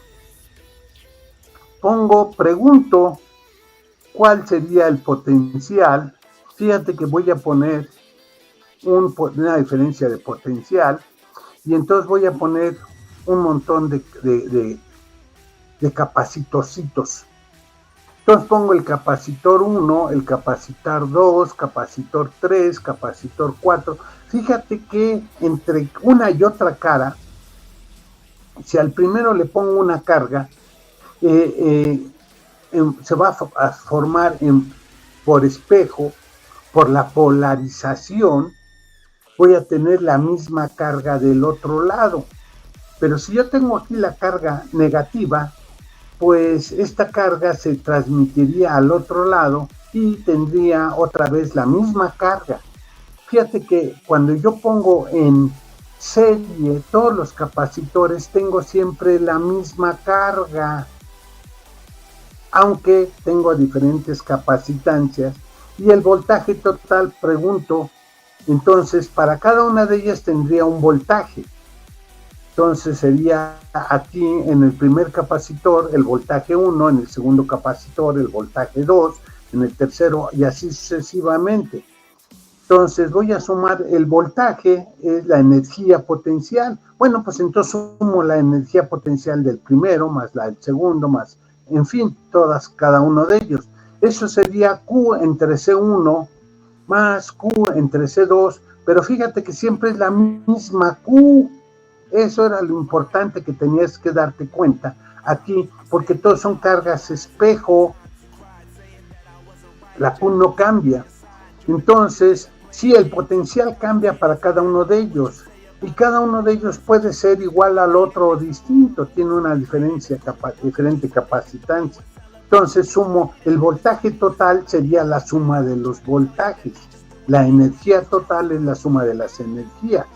Pregunto cuál sería el potencial. Fíjate que voy a poner una diferencia de potencial y entonces voy a poner un montón de capacitorcitos. Entonces pongo el capacitor 1, el capacitor 2, capacitor 3, capacitor 4. Fíjate que entre una y otra cara, si al primero le pongo una carga, se va a formar por espejo, por la polarización, voy a tener la misma carga del otro lado. Pero si yo tengo aquí la carga negativa, pues esta carga se transmitiría al otro lado y tendría otra vez la misma carga. Fíjate que cuando yo pongo en serie todos los capacitores, tengo siempre la misma carga, aunque tengo diferentes capacitancias. Y el voltaje total, pregunto, entonces para cada una de ellas tendría un voltaje. Entonces sería aquí en el primer capacitor el voltaje 1, en el segundo capacitor el voltaje 2, en el tercero y así sucesivamente. Entonces voy a sumar el voltaje, es la energía potencial. Bueno, pues entonces sumo la energía potencial del primero, más la del segundo, más, en fin, cada uno de ellos. Eso sería Q entre C1 más Q entre C2, pero fíjate que siempre es la misma Q. Eso era lo importante que tenías que darte cuenta aquí, porque todos son cargas espejo. La Q no cambia. Entonces, sí, el potencial cambia para cada uno de ellos, y cada uno de ellos puede ser igual al otro o distinto, tiene una diferente capacitancia. Entonces sumo, el voltaje total sería la suma de los voltajes, la energía total es la suma de las energías.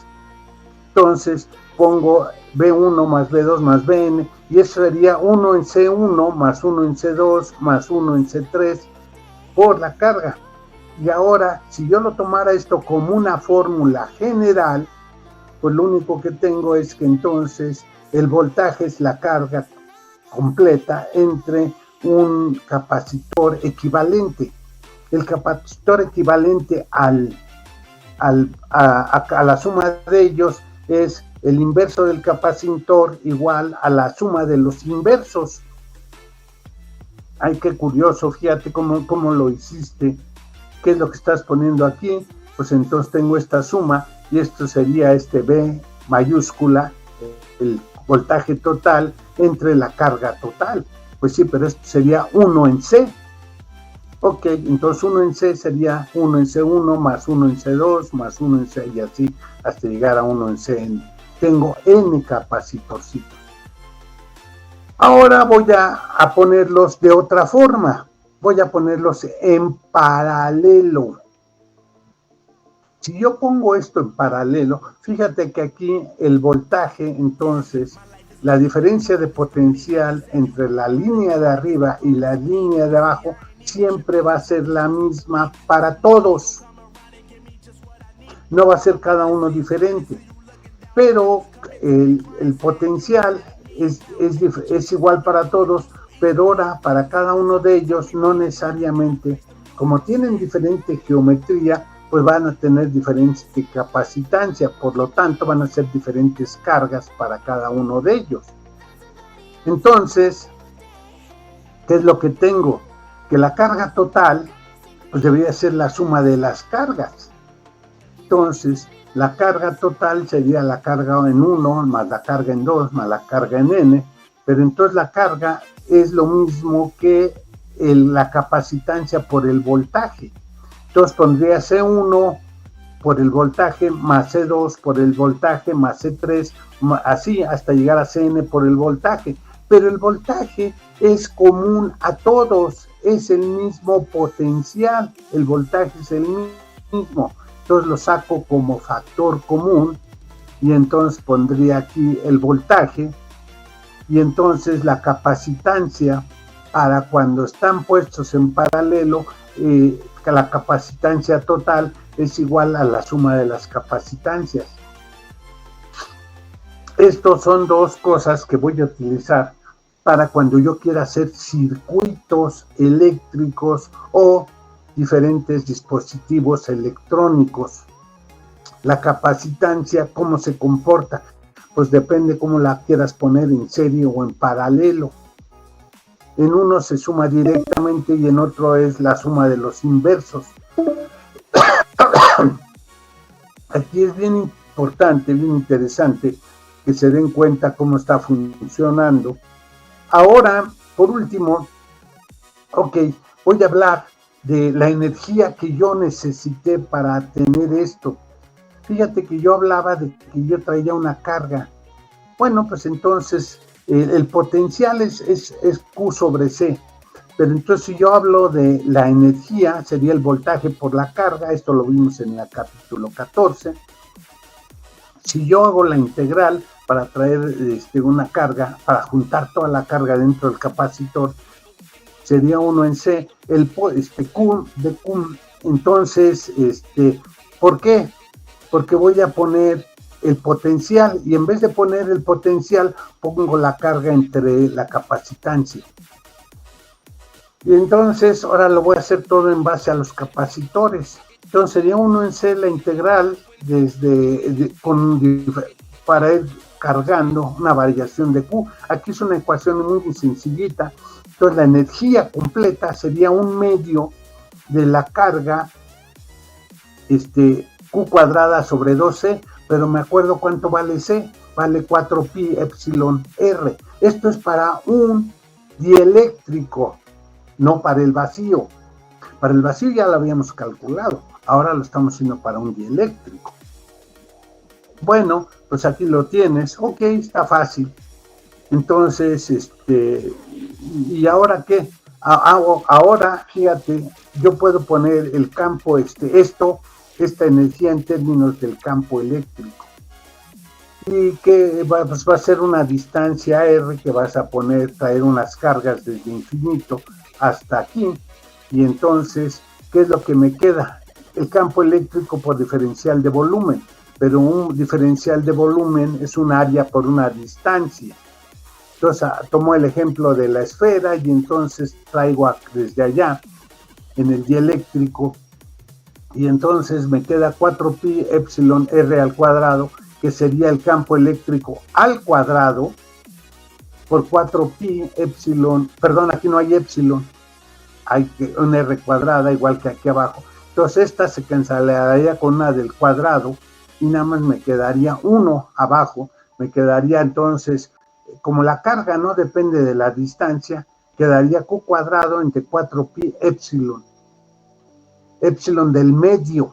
Entonces pongo B1 más B2 más Bn, y eso sería 1 en C1 más 1 en C2 más 1 en C3 por la carga. Y ahora, si yo lo tomara esto como una fórmula general, pues lo único que tengo es que entonces el voltaje es la carga completa entre un capacitor equivalente. El capacitor equivalente a la suma de ellos es el inverso del capacitor igual a la suma de los inversos. Ay, qué curioso, fíjate cómo lo hiciste. ¿Qué es lo que estás poniendo aquí? Pues entonces tengo esta suma y esto sería este B mayúscula, el voltaje total entre la carga total. Pues sí, pero esto sería 1 en C. Ok, entonces 1 en C sería 1 en C1 más 1 en C2 más 1 en C y así hasta llegar a 1 en Cn. Tengo N capacitorcitos. Ahora voy a ponerlos de otra forma. Voy a ponerlos en paralelo. Si yo pongo esto en paralelo, fíjate que aquí el voltaje, entonces, la diferencia de potencial entre la línea de arriba y la línea de abajo siempre va a ser la misma para todos. No va a ser cada uno diferente. Pero el potencial es igual para todos, pero ahora para cada uno de ellos no necesariamente, como tienen diferente geometría, pues van a tener diferente capacitancia, por lo tanto van a ser diferentes cargas para cada uno de ellos. Entonces, ¿qué es lo que tengo? Que la carga total pues debería ser la suma de las cargas. Entonces, la carga total sería la carga en 1 más la carga en 2 más la carga en n, pero entonces la carga es lo mismo que la capacitancia por el voltaje. Entonces pondría C1 por el voltaje más C2 por el voltaje más C3, así hasta llegar a Cn por el voltaje. Pero el voltaje es común a todos, es el mismo potencial, el voltaje es el mismo. Entonces lo saco como factor común y entonces pondría aquí el voltaje y entonces la capacitancia para cuando están puestos en paralelo, la capacitancia total es igual a la suma de las capacitancias. Estos son dos cosas que voy a utilizar para cuando yo quiera hacer circuitos eléctricos o diferentes dispositivos electrónicos. La capacitancia, ¿cómo se comporta? Pues depende cómo la quieras poner en serie o en paralelo. En uno se suma directamente y en otro es la suma de los inversos. Aquí es bien importante, bien interesante que se den cuenta cómo está funcionando. Ahora, por último, voy a hablar de la energía que yo necesité para tener esto. Fíjate que yo hablaba de que yo traía una carga. Bueno, pues entonces el potencial es Q sobre C. Pero entonces si yo hablo de la energía, sería el voltaje por la carga. Esto lo vimos en el capítulo 14. Si yo hago la integral para traer una carga, para juntar toda la carga dentro del capacitor, sería 1 en C, Q de Q. Entonces, ¿por qué? Porque voy a poner el potencial y en vez de poner el potencial, pongo la carga entre la capacitancia. Y entonces, ahora lo voy a hacer todo en base a los capacitores. Entonces, sería 1 en C la integral para ir cargando una variación de Q. Aquí es una ecuación muy sencillita. Entonces la energía completa sería un medio de la carga Q cuadrada sobre 2C, pero me acuerdo cuánto vale C, vale 4pi epsilon R. Esto es para un dieléctrico, no para el vacío. Para el vacío ya lo habíamos calculado, ahora lo estamos haciendo para un dieléctrico. Bueno, pues aquí lo tienes, ok, está fácil. Entonces, ¿y ahora qué? Ahora, fíjate, yo puedo poner el campo, esta energía en términos del campo eléctrico. Y que pues va a ser una distancia R que vas a traer unas cargas desde infinito hasta aquí. Y entonces ¿qué es lo que me queda? El campo eléctrico por diferencial de volumen, pero un diferencial de volumen es un área por una distancia. Entonces tomo el ejemplo de la esfera y entonces traigo desde allá en el dieléctrico y entonces me queda 4pi epsilon r al cuadrado, que sería el campo eléctrico al cuadrado por 4pi epsilon, perdón, aquí no hay epsilon, hay una r cuadrada igual que aquí abajo. Entonces esta se cancelaría con una del cuadrado y nada más me quedaría 1 abajo, me quedaría entonces, como la carga no depende de la distancia, quedaría q cuadrado entre 4pi epsilon, epsilon del medio,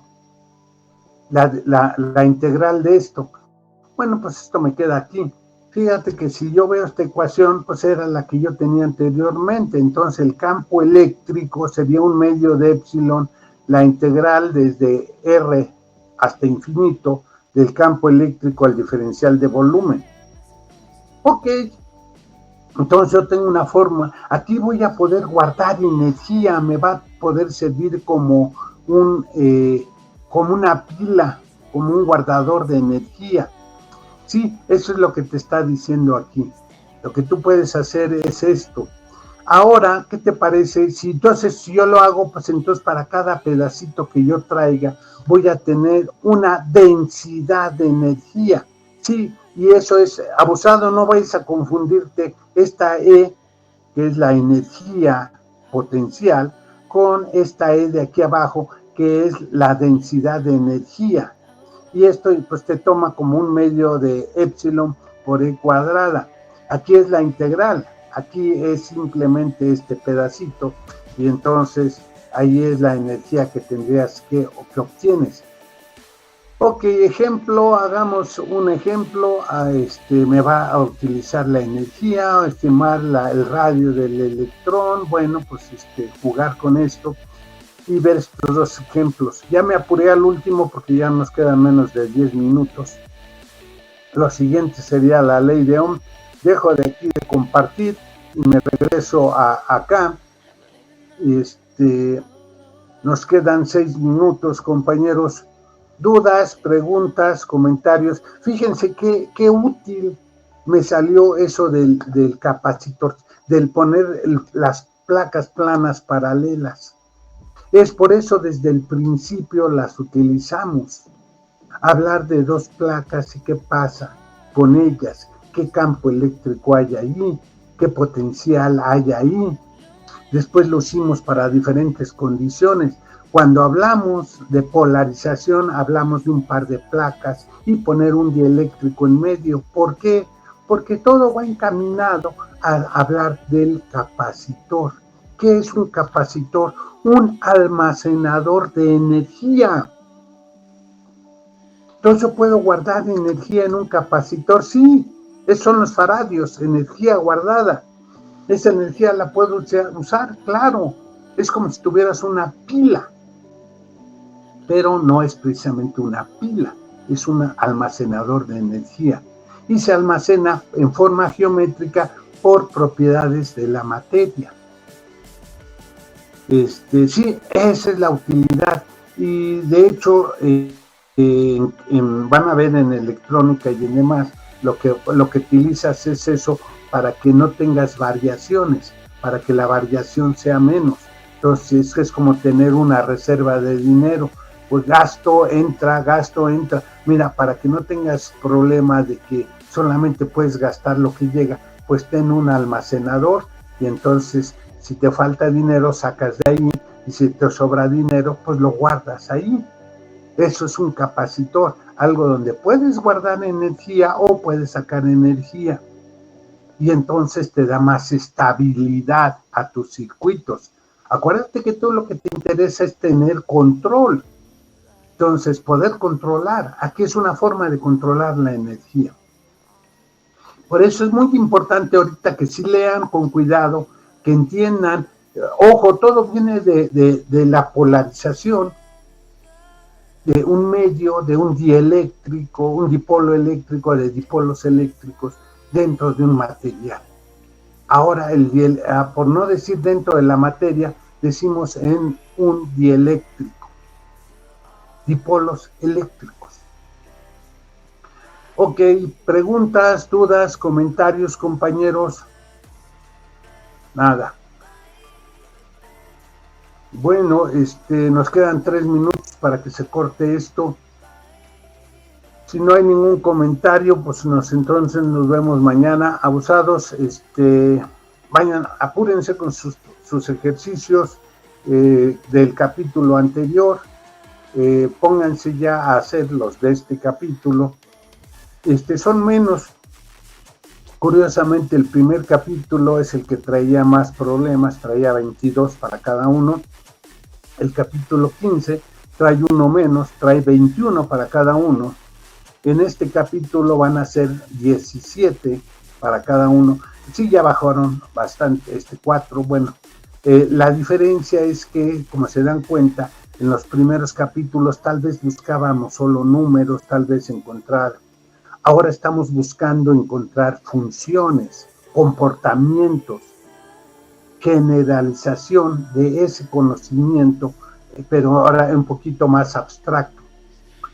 la integral de esto. Bueno, pues esto me queda aquí. Fíjate que si yo veo esta ecuación, pues era la que yo tenía anteriormente. Entonces el campo eléctrico sería un medio de epsilon, la integral desde R hasta infinito del campo eléctrico al diferencial de volumen. Ok, entonces yo tengo una forma. Aquí voy a poder guardar energía, me va a poder servir como una pila, como un guardador de energía. Sí, eso es lo que te está diciendo aquí. Lo que tú puedes hacer es esto. Ahora, ¿qué te parece? Si yo lo hago, pues entonces para cada pedacito que yo traiga voy a tener una densidad de energía. Sí, y eso es abusado, no vais a confundirte esta E, que es la energía potencial, con esta E de aquí abajo, que es la densidad de energía. Y esto pues te toma como un medio de epsilon por E cuadrada. Aquí es la integral, aquí es simplemente este pedacito y entonces ahí es la energía que tendrías que obtienes. Ok, ejemplo, hagamos un ejemplo, me va a utilizar la energía, estimar el radio del electrón, bueno, pues jugar con esto y ver estos dos ejemplos. Ya me apuré al último porque ya nos quedan menos de 10 minutos. Lo siguiente sería la ley de Ohm. Dejo de aquí de compartir y me regreso acá. Nos quedan 6 minutos, compañeros. Dudas, preguntas, comentarios. Fíjense qué útil me salió eso del capacitor, del poner las placas planas paralelas. Es por eso desde el principio las utilizamos. Hablar de dos placas y qué pasa con ellas, qué campo eléctrico hay ahí, qué potencial hay ahí. Después lo hicimos para diferentes condiciones. Cuando hablamos de polarización, hablamos de un par de placas y poner un dieléctrico en medio. ¿Por qué? Porque todo va encaminado a hablar del capacitor. ¿Qué es un capacitor? Un almacenador de energía. Entonces yo puedo guardar energía en un capacitor. Sí, esos son los faradios, energía guardada. Esa energía la puedo usar, claro. Es como si tuvieras una pila. Pero no es precisamente una pila, es un almacenador de energía. Y se almacena en forma geométrica por propiedades de la materia. Sí, esa es la utilidad. Y de hecho, van a ver en electrónica y en demás, lo que utilizas es eso para que no tengas variaciones, para que la variación sea menos. Entonces es como tener una reserva de dinero, pues gasto, entra. Mira, para que no tengas problema de que solamente puedes gastar lo que llega, pues ten un almacenador y entonces si te falta dinero sacas de ahí y si te sobra dinero pues lo guardas ahí. Eso es un capacitor, algo donde puedes guardar energía o puedes sacar energía y entonces te da más estabilidad a tus circuitos. Acuérdate que todo lo que te interesa es tener control. Entonces, poder controlar. Aquí es una forma de controlar la energía. Por eso es muy importante ahorita que sí lean con cuidado, que entiendan. Ojo, todo viene de la polarización de un medio, de un dieléctrico, un dipolo eléctrico, de dipolos eléctricos dentro de un material. Ahora, por no decir dentro de la materia, decimos en un dieléctrico, dipolos eléctricos. Ok, preguntas, dudas, comentarios, compañeros. Nada. Bueno, nos quedan 3 minutos para que se corte esto. Si no hay ningún comentario, pues entonces nos vemos mañana. Abusados, vayan, apúrense con sus ejercicios del capítulo anterior. Pónganse ya a hacer los de este capítulo. Son menos. Curiosamente, el primer capítulo es el que traía más problemas, traía 22 para cada uno. El capítulo 15 trae uno menos, trae 21 para cada uno. En este capítulo van a ser 17 para cada uno. Sí, ya bajaron bastante, 4. Bueno, la diferencia es que, como se dan cuenta, en los primeros capítulos tal vez buscábamos solo números, tal vez encontrar. Ahora estamos buscando encontrar funciones, comportamientos, generalización de ese conocimiento, pero ahora un poquito más abstracto.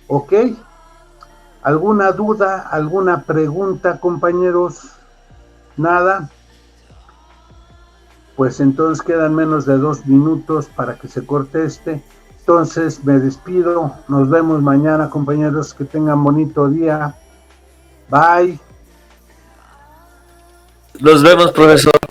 ¿Ok? ¿Alguna duda, alguna pregunta, compañeros? ¿Nada? Pues entonces quedan menos de 2 minutos para que se corte Entonces me despido. Nos vemos mañana, compañeros. Que tengan bonito día. Bye. Nos vemos, profesor.